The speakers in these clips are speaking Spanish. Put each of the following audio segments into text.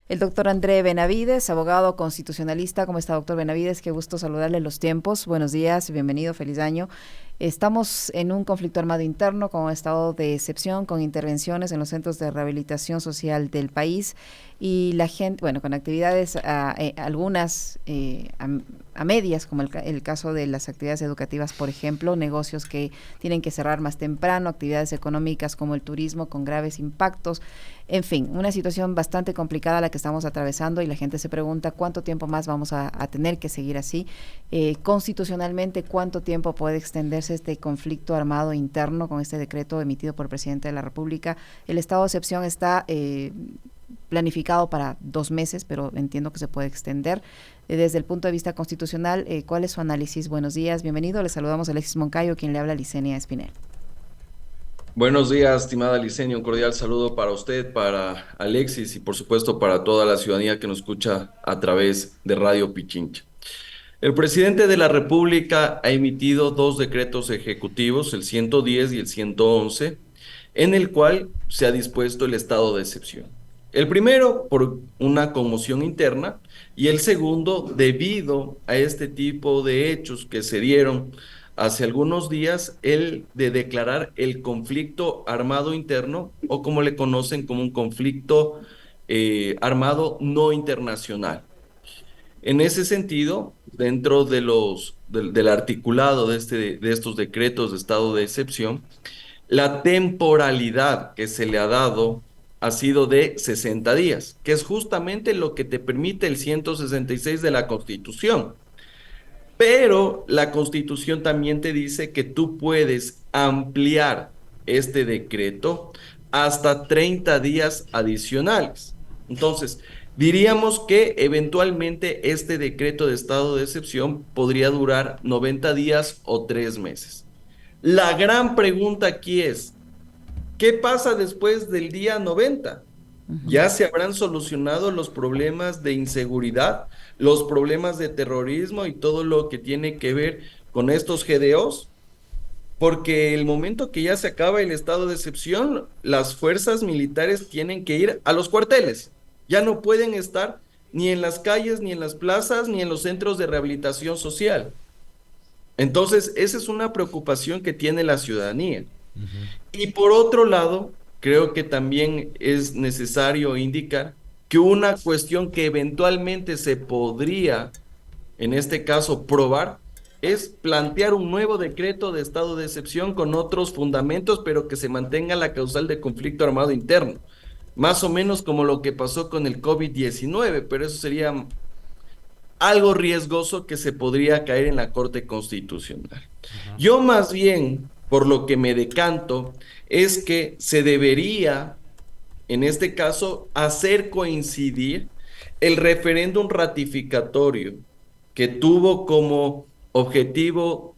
El doctor André Benavides, abogado constitucionalista. ¿Cómo está, doctor Benavides? Qué gusto saludarle en los tiempos. Buenos días, bienvenido, feliz año. Estamos en un conflicto armado interno con estado de excepción, con intervenciones en los centros de rehabilitación social del país y la gente, bueno, con actividades algunas a medias, como el caso de las actividades educativas, por ejemplo, negocios que tienen que cerrar más temprano, actividades económicas como el turismo con graves impactos. En fin, una situación bastante complicada la que estamos atravesando y la gente se pregunta cuánto tiempo más vamos a tener que seguir así. Constitucionalmente, ¿cuánto tiempo puede extenderse este conflicto armado interno con este decreto emitido por el presidente de la República? El estado de excepción está planificado para 2 meses, pero entiendo que se puede extender. Desde el punto de vista constitucional, ¿cuál es su análisis? Buenos días, bienvenido. Le saludamos a Alexis Moncayo, quien le habla a Licenia Espinel. Buenos días, estimada Licenia, un cordial saludo para usted, para Alexis y por supuesto para toda la ciudadanía que nos escucha a través de Radio Pichincha. El presidente de la República ha emitido 2 decretos ejecutivos, el 110 y el 111, en el cual se ha dispuesto el estado de excepción. El primero por una conmoción interna y el segundo debido a este tipo de hechos que se dieron hace algunos días, el de declarar el conflicto armado interno o como le conocen como un conflicto armado no internacional. En ese sentido, dentro del articulado de estos decretos de estado de excepción, la temporalidad que se le ha dado ha sido de 60 días, que es justamente lo que te permite el 166 de la Constitución. Pero la Constitución también te dice que tú puedes ampliar este decreto hasta 30 días adicionales. Entonces, diríamos que eventualmente este decreto de estado de excepción podría durar 90 días o 3 meses. La gran pregunta aquí es, ¿qué pasa después del día 90? Ujú. ¿Ya se habrán solucionado los problemas de inseguridad, los problemas de terrorismo y todo lo que tiene que ver con estos GDOs? Porque el momento que ya se acaba el estado de excepción, las fuerzas militares tienen que ir a los cuarteles. Ya no pueden estar ni en las calles, ni en las plazas, ni en los centros de rehabilitación social. Entonces, esa es una preocupación que tiene la ciudadanía. Y por otro lado, creo que también es necesario indicar que una cuestión que eventualmente se podría, en este caso, probar, es plantear un nuevo decreto de estado de excepción con otros fundamentos, pero que se mantenga la causal de conflicto armado interno. Más o menos como lo que pasó con el COVID-19, pero eso sería algo riesgoso que se podría caer en la Corte Constitucional. Yo más bien, por lo que me decanto, es que se debería, en este caso, hacer coincidir el referéndum ratificatorio que tuvo como objetivo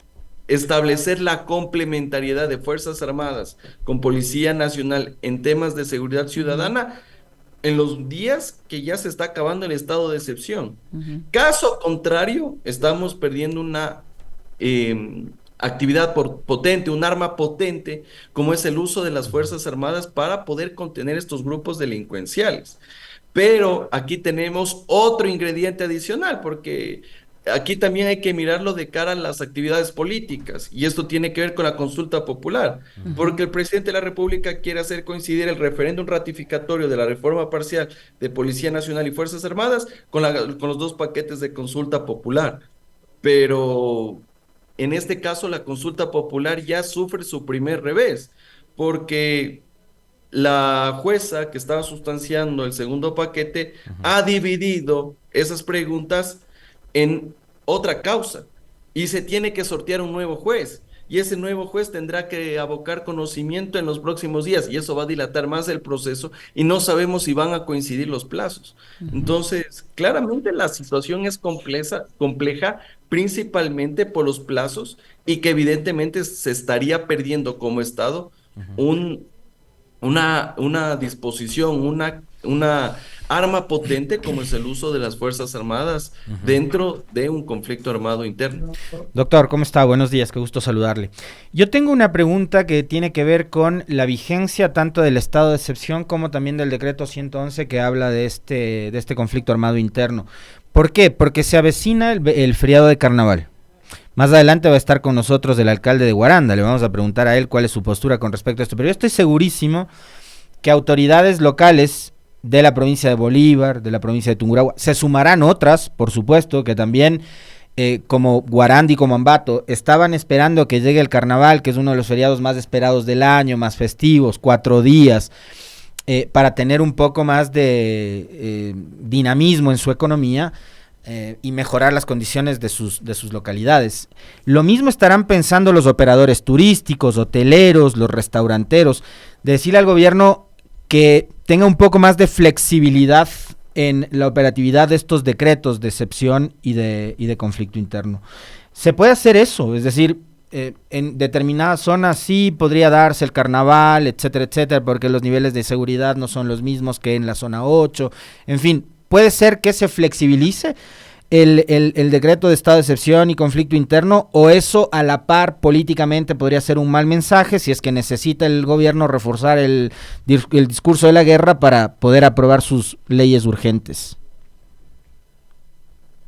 establecer la complementariedad de Fuerzas Armadas con Policía Nacional en temas de seguridad Ujú. ciudadana en los días que ya se está acabando el estado de excepción. Ujú. Caso contrario, estamos perdiendo una actividad potente, un arma potente, como es el uso de las Fuerzas Armadas para poder contener estos grupos delincuenciales. Pero aquí tenemos otro ingrediente adicional, porque aquí también hay que mirarlo de cara a las actividades políticas, y esto tiene que ver con la consulta popular, Ujú. porque el presidente de la República quiere hacer coincidir el referéndum ratificatorio de la reforma parcial de Policía Nacional y Fuerzas Armadas con los 2 paquetes de consulta popular. Pero en este caso, la consulta popular ya sufre su primer revés, porque la jueza que estaba sustanciando el segundo paquete ha dividido esas preguntas en otra causa y se tiene que sortear un nuevo juez. Y ese nuevo juez tendrá que abocar conocimiento en los próximos días y eso va a dilatar más el proceso y no sabemos si van a coincidir los plazos. Ujú. Entonces, claramente la situación es compleja principalmente por los plazos y que evidentemente se estaría perdiendo como Estado un una disposición, una arma potente como es el uso de las Fuerzas Armadas dentro de un conflicto armado interno. Doctor, ¿cómo está? Buenos días, qué gusto saludarle. Yo tengo una pregunta que tiene que ver con la vigencia tanto del estado de excepción como también del decreto 111 que habla de este conflicto armado interno. ¿Por qué? Porque se avecina el feriado de carnaval. Más adelante va a estar con nosotros el alcalde de Guaranda, le vamos a preguntar a él cuál es su postura con respecto a esto, pero yo estoy segurísimo que autoridades locales de la provincia de Bolívar, de la provincia de Tungurahua, se sumarán otras, por supuesto, que también como Guaranda y como Ambato, estaban esperando que llegue el carnaval, que es uno de los feriados más esperados del año, más festivos, 4 días, para tener un poco más de dinamismo en su economía y mejorar las condiciones de sus localidades. Lo mismo estarán pensando los operadores turísticos, hoteleros, los restauranteros, de decirle al gobierno que tenga un poco más de flexibilidad en la operatividad de estos decretos de excepción y de conflicto interno. Se puede hacer eso, es decir, en determinadas zonas sí podría darse el carnaval, etcétera, porque los niveles de seguridad no son los mismos que en la zona 8, en fin, puede ser que se flexibilice el decreto de estado de excepción y conflicto interno, o eso a la par políticamente podría ser un mal mensaje si es que necesita el gobierno reforzar el discurso de la guerra para poder aprobar sus leyes urgentes.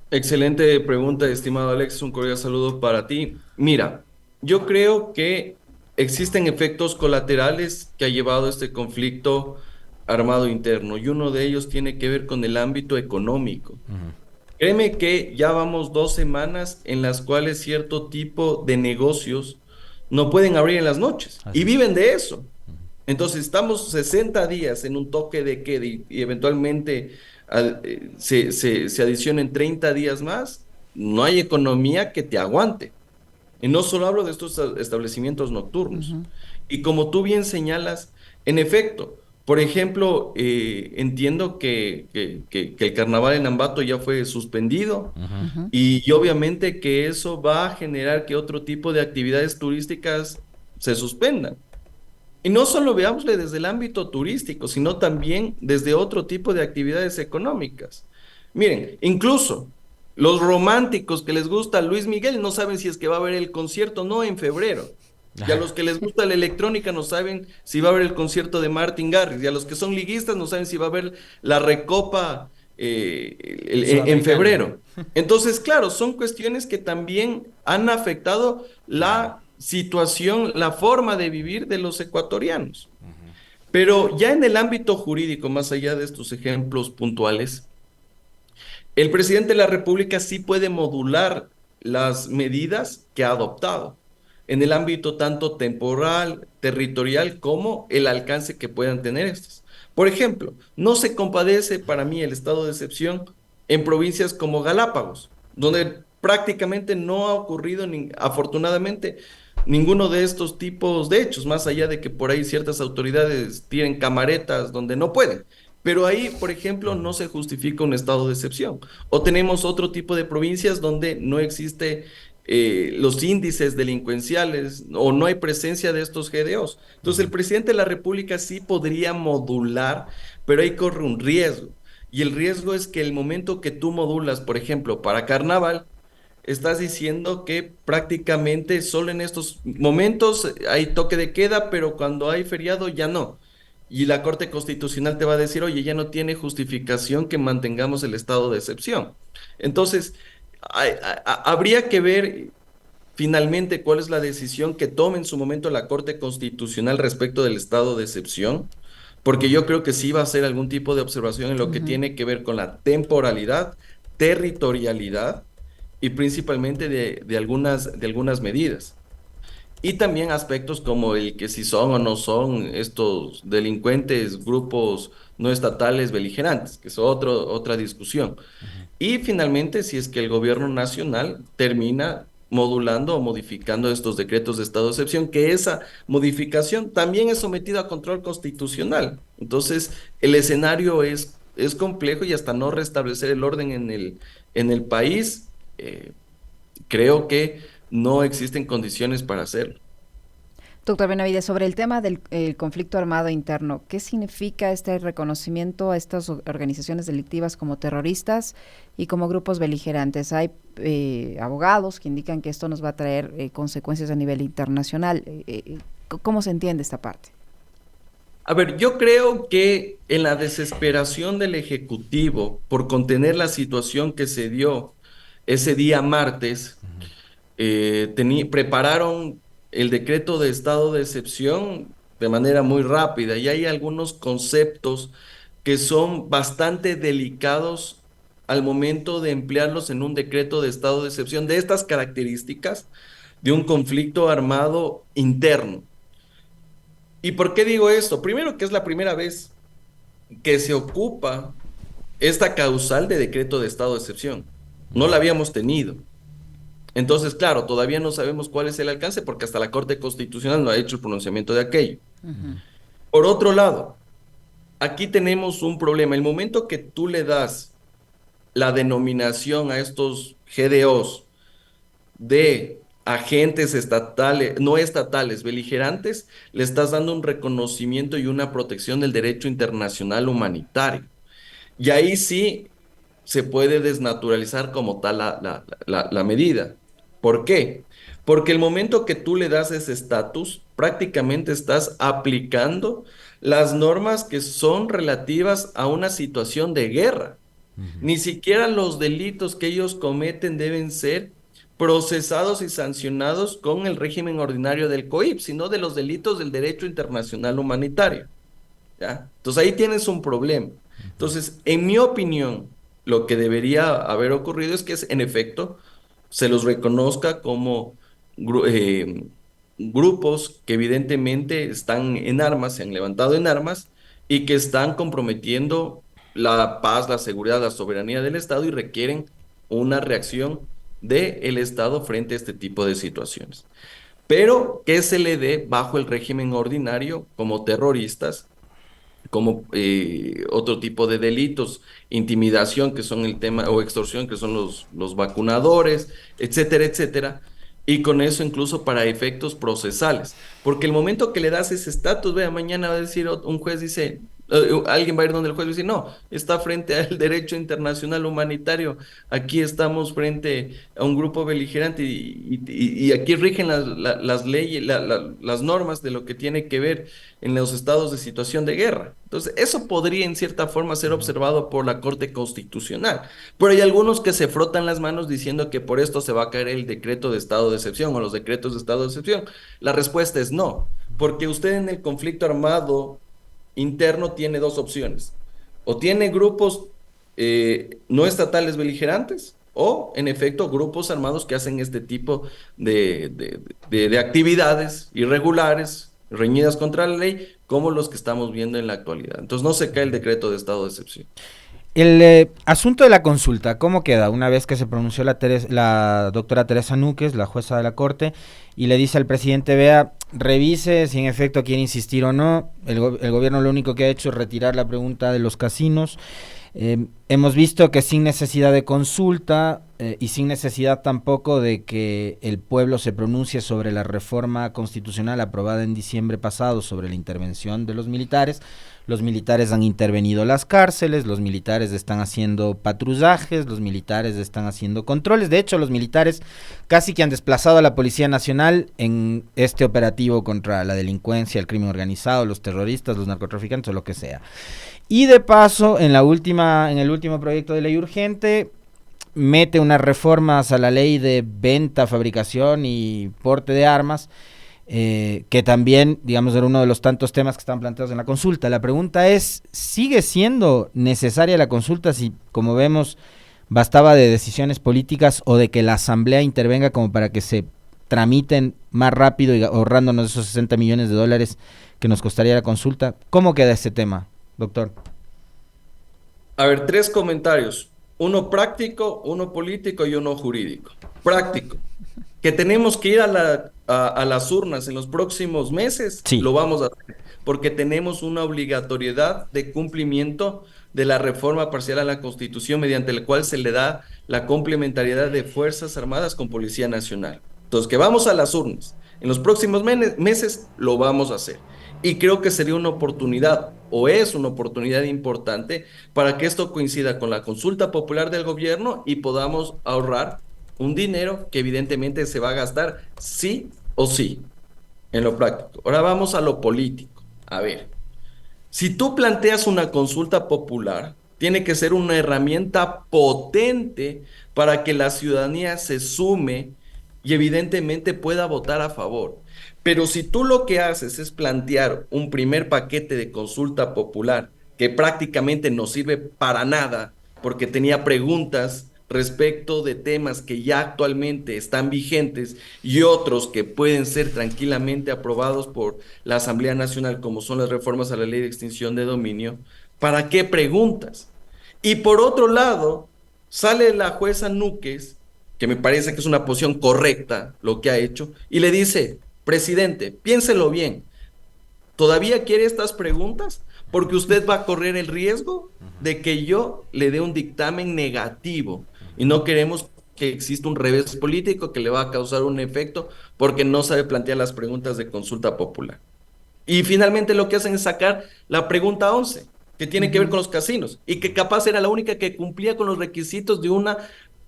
Excelente pregunta, estimado Alex, un cordial saludo para ti. Mira, yo creo que existen efectos colaterales que ha llevado este conflicto armado interno y uno de ellos tiene que ver con el ámbito económico. Créeme que ya vamos 2 semanas en las cuales cierto tipo de negocios no pueden abrir en las noches y viven de eso. Entonces estamos 60 días en un toque de queda y eventualmente se adicionen 30 días más, no hay economía que te aguante. Y no solo hablo de estos establecimientos nocturnos. Y como tú bien señalas, en efecto, por ejemplo, entiendo que el carnaval en Ambato ya fue suspendido y obviamente que eso va a generar que otro tipo de actividades turísticas se suspendan. Y no solo veámosle desde el ámbito turístico, sino también desde otro tipo de actividades económicas. Miren, incluso los románticos que les gusta Luis Miguel no saben si es que va a haber el concierto o no en febrero. Y a los que les gusta la electrónica no saben si va a haber el concierto de Martin Garrix. Y a los que son liguistas no saben si va a haber la Recopa en febrero. Entonces, claro, son cuestiones que también han afectado la situación, la forma de vivir de los ecuatorianos. Pero ya en el ámbito jurídico, más allá de estos ejemplos puntuales, el presidente de la República sí puede modular las medidas que ha adoptado en el ámbito tanto temporal, territorial, como el alcance que puedan tener estas. Por ejemplo, no se compadece para mí el estado de excepción en provincias como Galápagos, donde prácticamente no ha ocurrido, afortunadamente, ninguno de estos tipos de hechos, más allá de que por ahí ciertas autoridades tienen camaretas donde no pueden. Pero ahí, por ejemplo, no se justifica un estado de excepción. O tenemos otro tipo de provincias donde no existe los índices delincuenciales o no hay presencia de estos GDOs. Entonces, el presidente de la República sí podría modular, pero ahí corre un riesgo. Y el riesgo es que el momento que tú modulas, por ejemplo, para carnaval, estás diciendo que prácticamente solo en estos momentos hay toque de queda, pero cuando hay feriado ya no. Y la Corte Constitucional te va a decir, oye, ya no tiene justificación que mantengamos el estado de excepción. Entonces, habría que ver finalmente cuál es la decisión que tome en su momento la Corte Constitucional respecto del estado de excepción, porque yo creo que sí va a hacer algún tipo de observación en lo que tiene que ver con la temporalidad, territorialidad y principalmente de algunas medidas. Y también aspectos como el que si son o no son estos delincuentes, grupos no estatales beligerantes, que es otra discusión. Y finalmente, si es que el gobierno nacional termina modulando o modificando estos decretos de estado de excepción, que esa modificación también es sometida a control constitucional. Entonces, el escenario es complejo y hasta no restablecer el orden en el país, creo que no existen condiciones para hacerlo. Doctor Benavides, sobre el tema del conflicto armado interno, ¿qué significa este reconocimiento a estas organizaciones delictivas como terroristas y como grupos beligerantes? Hay abogados que indican que esto nos va a traer consecuencias a nivel internacional. ¿Cómo se entiende esta parte? A ver, yo creo que en la desesperación del Ejecutivo por contener la situación que se dio ese día martes, prepararon el decreto de estado de excepción de manera muy rápida y hay algunos conceptos que son bastante delicados al momento de emplearlos en un decreto de estado de excepción de estas características de un conflicto armado interno. ¿Y por qué digo esto? Primero que es la primera vez que se ocupa esta causal de decreto de estado de excepción. No la habíamos tenido. Entonces, claro, todavía no sabemos cuál es el alcance porque hasta la Corte Constitucional no ha hecho el pronunciamiento de aquello. Uh-huh. Por otro lado, aquí tenemos un problema. El momento que tú le das la denominación a estos GDOs de agentes estatales, no estatales, beligerantes, le estás dando un reconocimiento y una protección del derecho internacional humanitario. Y ahí sí se puede desnaturalizar como tal la medida. ¿Por qué? Porque el momento que tú le das ese estatus, prácticamente estás aplicando las normas que son relativas a una situación de guerra. Ni siquiera los delitos que ellos cometen deben ser procesados y sancionados con el régimen ordinario del COIP, sino de los delitos del derecho internacional humanitario. ¿Ya? Entonces ahí tienes un problema. Entonces, en mi opinión, lo que debería haber ocurrido es que en efecto se los reconozca como grupos que evidentemente están en armas, se han levantado en armas y que están comprometiendo la paz, la seguridad, la soberanía del Estado y requieren una reacción del Estado frente a este tipo de situaciones. Pero que se le dé bajo el régimen ordinario como terroristas, como otro tipo de delitos, intimidación, que son el tema, o extorsión, que son los vacunadores, etcétera, etcétera, y con eso incluso para efectos procesales, porque el momento que le das ese estatus, vea, mañana va a decir un juez, dice, alguien va a ir donde el juez y dice, no, está frente al derecho internacional humanitario, aquí estamos frente a un grupo beligerante y aquí rigen las leyes, las normas de lo que tiene que ver en los estados de situación de guerra. Entonces, eso podría en cierta forma ser observado por la Corte Constitucional, pero hay algunos que se frotan las manos diciendo que por esto se va a caer el decreto de estado de excepción o los decretos de estado de excepción. La respuesta es no, porque usted en el conflicto armado interno tiene dos opciones. O tiene grupos no estatales beligerantes o, en efecto, grupos armados que hacen este tipo de actividades irregulares, reñidas contra la ley, como los que estamos viendo en la actualidad. Entonces no se cae el decreto de estado de excepción. El asunto de la consulta, ¿cómo queda? Una vez que se pronunció la doctora Teresa Núquez, la jueza de la Corte, y le dice al presidente, vea, revise si en efecto quiere insistir o no. El gobierno lo único que ha hecho es retirar la pregunta de los casinos. Hemos visto que sin necesidad de consulta y sin necesidad tampoco de que el pueblo se pronuncie sobre la reforma constitucional aprobada en diciembre pasado sobre la intervención de los militares han intervenido las cárceles, los militares están haciendo patrullajes, los militares están haciendo controles. De hecho, los militares casi que han desplazado a la Policía Nacional en este operativo contra la delincuencia, el crimen organizado, los terroristas, los narcotraficantes o lo que sea. Y de paso, en el último proyecto de ley urgente, mete unas reformas a la ley de venta, fabricación y porte de armas, que también, digamos, era uno de los tantos temas que estaban planteados en la consulta. La pregunta es, ¿sigue siendo necesaria la consulta si, como vemos, bastaba de decisiones políticas o de que la Asamblea intervenga como para que se tramiten más rápido y ahorrándonos esos 60 millones de dólares que nos costaría la consulta? ¿Cómo queda ese tema, doctor? A ver, 3 comentarios. Uno práctico, uno político y uno jurídico. Práctico. Que tenemos que ir a las urnas en los próximos meses, sí, lo vamos a hacer, porque tenemos una obligatoriedad de cumplimiento de la reforma parcial a la Constitución, mediante la cual se le da la complementariedad de Fuerzas Armadas con Policía Nacional. Entonces, que vamos a las urnas. En los próximos meses lo vamos a hacer. Y creo que sería una oportunidad, o es una oportunidad importante, para que esto coincida con la consulta popular del gobierno y podamos ahorrar un dinero que evidentemente se va a gastar sí o sí, en lo práctico. Ahora vamos a lo político. A ver, si tú planteas una consulta popular, tiene que ser una herramienta potente para que la ciudadanía se sume y evidentemente pueda votar a favor. Pero si tú lo que haces es plantear un primer paquete de consulta popular que prácticamente no sirve para nada porque tenía preguntas respecto de temas que ya actualmente están vigentes y otros que pueden ser tranquilamente aprobados por la Asamblea Nacional, como son las reformas a la ley de extinción de dominio, ¿para qué preguntas? Y por otro lado, sale la jueza Núquez, que me parece que es una posición correcta lo que ha hecho, y le dice, presidente, piénselo bien, ¿todavía quiere estas preguntas? Porque usted va a correr el riesgo de que yo le dé un dictamen negativo y no queremos que exista un revés político que le va a causar un efecto porque no sabe plantear las preguntas de consulta popular. Y finalmente lo que hacen es sacar la pregunta 11, que tiene que ver con los casinos, y que capaz era la única que cumplía con los requisitos de una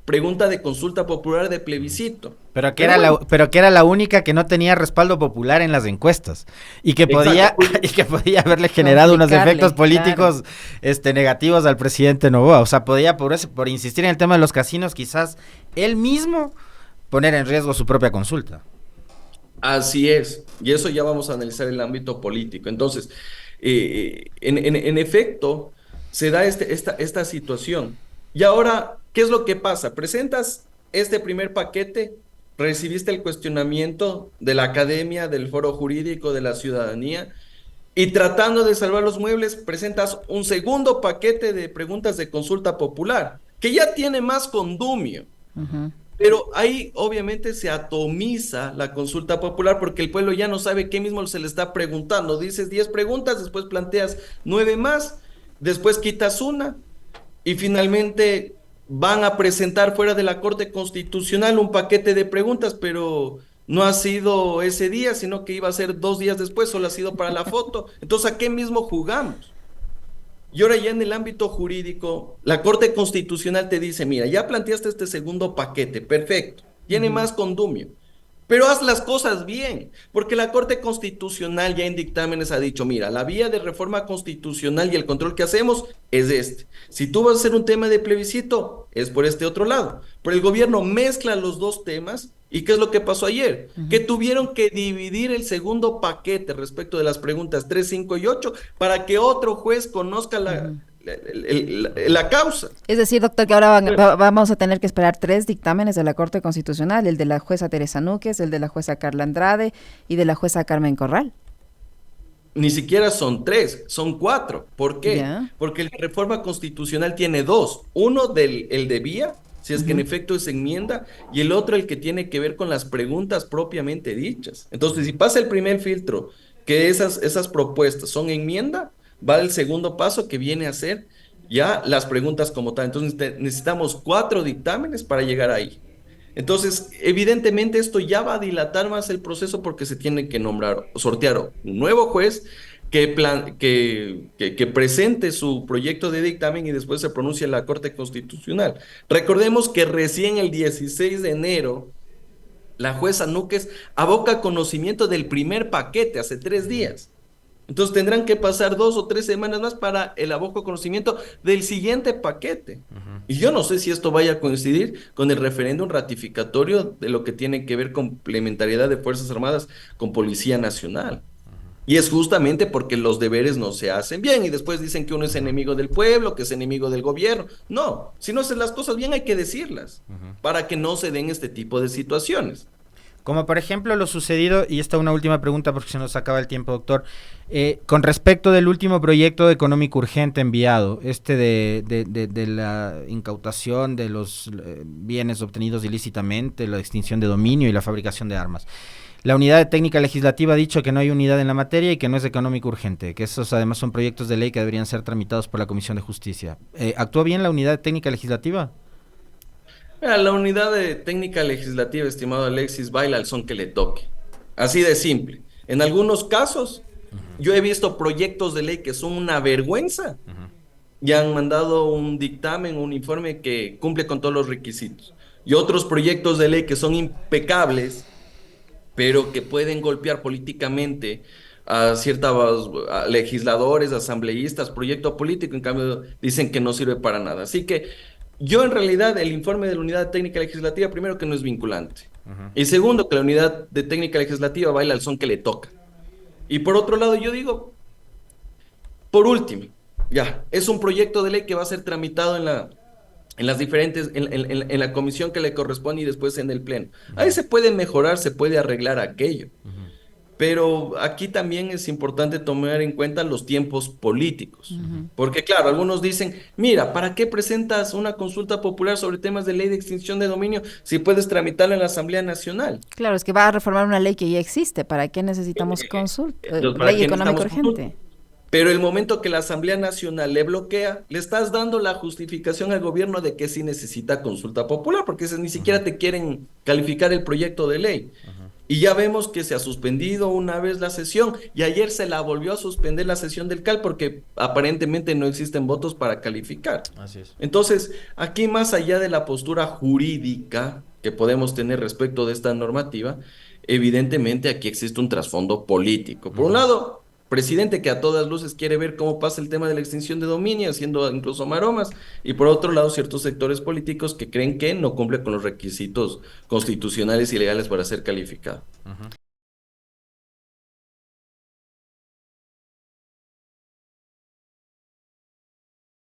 pregunta de consulta popular de plebiscito. Pero que era la única que no tenía respaldo popular en las encuestas y que podía haberle generado unos efectos políticos negativos al presidente Noboa. O sea, podía por insistir en el tema de los casinos, quizás él mismo poner en riesgo su propia consulta. Así es, y eso ya vamos a analizar en el ámbito político. Entonces, en efecto, se da esta situación. Y ahora, ¿qué es lo que pasa? Presentas este primer paquete, recibiste el cuestionamiento de la academia, del foro jurídico, de la ciudadanía, y tratando de salvar los muebles, presentas un segundo paquete de preguntas de consulta popular, que ya tiene más condumio. Pero ahí obviamente se atomiza la consulta popular porque el pueblo ya no sabe qué mismo se le está preguntando. Dices 10 preguntas, después planteas 9 más, después quitas una y finalmente van a presentar fuera de la Corte Constitucional un paquete de preguntas, pero no ha sido ese día, sino que iba a ser 2 días después, solo ha sido para la foto. Entonces, ¿a qué mismo jugamos? Y ahora ya en el ámbito jurídico, la Corte Constitucional te dice, mira, ya planteaste este segundo paquete, perfecto, tiene más condumio, pero haz las cosas bien, porque la Corte Constitucional ya en dictámenes ha dicho, mira, la vía de reforma constitucional y el control que hacemos es este. Si tú vas a hacer un tema de plebiscito, es por este otro lado. Pero el gobierno mezcla los dos temas. ¿Y qué es lo que pasó ayer? Que tuvieron que dividir el segundo paquete respecto de las preguntas 3, 5 y 8 para que otro juez conozca la causa. Es decir, doctor, que ahora vamos a tener que esperar 3 dictámenes de la Corte Constitucional, el de la jueza Teresa Núquez, el de la jueza Carla Andrade y de la jueza Carmen Corral. Ni siquiera son 3, son 4. ¿Por qué? Yeah. Porque la reforma constitucional tiene 2. Uno el de vía, si es que en efecto es enmienda, y el otro el que tiene que ver con las preguntas propiamente dichas. Entonces, si pasa el primer filtro, que esas propuestas son enmienda, va el segundo paso que viene a ser ya las preguntas como tal. Entonces necesitamos 4 dictámenes para llegar ahí. Entonces, evidentemente esto ya va a dilatar más el proceso porque se tiene que sortear un nuevo juez que presente su proyecto de dictamen y después se pronuncia en la Corte Constitucional. Recordemos que recién el 16 de enero, la jueza Núquez aboca conocimiento del primer paquete hace 3 días. Entonces tendrán que pasar 2 o 3 semanas más para el aboco conocimiento del siguiente paquete. Y yo no sé si esto vaya a coincidir con el referéndum ratificatorio de lo que tiene que ver con complementariedad de Fuerzas Armadas con Policía Nacional. Y es justamente porque los deberes no se hacen bien y después dicen que uno es enemigo del pueblo, que es enemigo del gobierno. No, si no hacen las cosas bien hay que decirlas para que no se den este tipo de situaciones. Como por ejemplo lo sucedido, y esta es una última pregunta porque se nos acaba el tiempo, doctor, con respecto del último proyecto económico urgente enviado, de la incautación de los bienes obtenidos ilícitamente, la extinción de dominio y la fabricación de armas. La unidad de técnica legislativa ha dicho que no hay unidad en la materia y que no es económico urgente, que esos además son proyectos de ley que deberían ser tramitados por la Comisión de Justicia. ¿Actuó bien la unidad de técnica legislativa? La unidad de técnica legislativa, estimado Alexis, baila al son que le toque. Así de simple. En algunos casos, yo he visto proyectos de ley que son una vergüenza y han mandado un dictamen, un informe que cumple con todos los requisitos. Y otros proyectos de ley que son impecables, pero que pueden golpear políticamente a ciertos legisladores, asambleístas, proyecto político, en cambio dicen que no sirve para nada. Así que yo en realidad el informe de la Unidad Técnica Legislativa, primero que no es vinculante, y segundo que la Unidad de Técnica Legislativa baila al son que le toca. Y por otro lado yo digo, por último, ya, es un proyecto de ley que va a ser tramitado en las diferentes, en la comisión que le corresponde y después en el pleno. Ahí se puede mejorar, se puede arreglar aquello. Pero aquí también es importante tomar en cuenta los tiempos políticos. Porque claro, algunos dicen, mira, ¿para qué presentas una consulta popular sobre temas de ley de extinción de dominio si puedes tramitarla en la Asamblea Nacional? Claro, es que va a reformar una ley que ya existe. ¿Para qué necesitamos Entonces, ¿para ley qué económica necesitamos consulta? urgente? Pero el momento que la Asamblea Nacional le bloquea, le estás dando la justificación al gobierno de que sí necesita consulta popular, porque ni siquiera te quieren calificar el proyecto de ley. Y ya vemos que se ha suspendido una vez la sesión y ayer se la volvió a suspender la sesión del CAL porque aparentemente no existen votos para calificar. Así es. Entonces, aquí más allá de la postura jurídica que podemos tener respecto de esta normativa, evidentemente aquí existe un trasfondo político. Por un lado, presidente que a todas luces quiere ver cómo pasa el tema de la extinción de dominio, haciendo incluso maromas, y por otro lado, ciertos sectores políticos que creen que no cumple con los requisitos constitucionales y legales para ser calificado.